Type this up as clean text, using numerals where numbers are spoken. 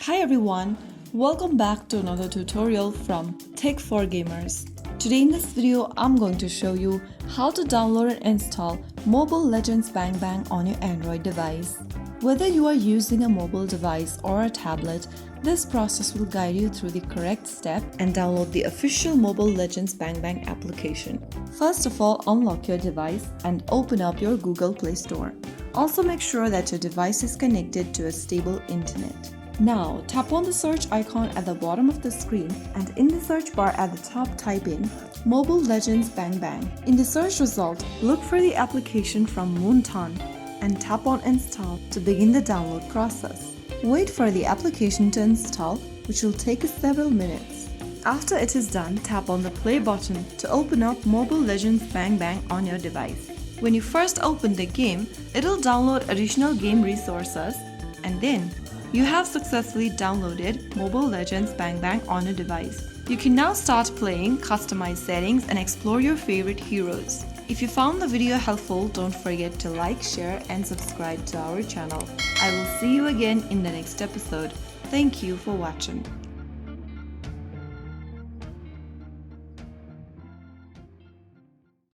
Hi everyone, welcome back to another tutorial from Tech for Gamers. Today in this video, I'm going to show you how to download and install Mobile Legends Bang Bang on your Android device. Whether you are using a mobile device or a tablet, this process will guide you through the correct step and download the official Mobile Legends Bang Bang application. First of all, unlock your device and open up your Google Play Store. Also make sure that your device is connected to a stable internet. Now, tap on the search icon at the bottom of the screen and in the search bar at the top type in Mobile Legends Bang Bang. In the search result, look for the application from Moonton and tap on Install to begin the download process. Wait for the application to install, which will take several minutes. After it is done, tap on the play button to open up Mobile Legends Bang Bang on your device. When you first open the game, it'll download additional game resources and then you have successfully downloaded Mobile Legends Bang Bang on your device. You can now start playing, customize settings, and explore your favorite heroes. If you found the video helpful, don't forget to like, share, and subscribe to our channel. I will see you again in the next episode. Thank you for watching.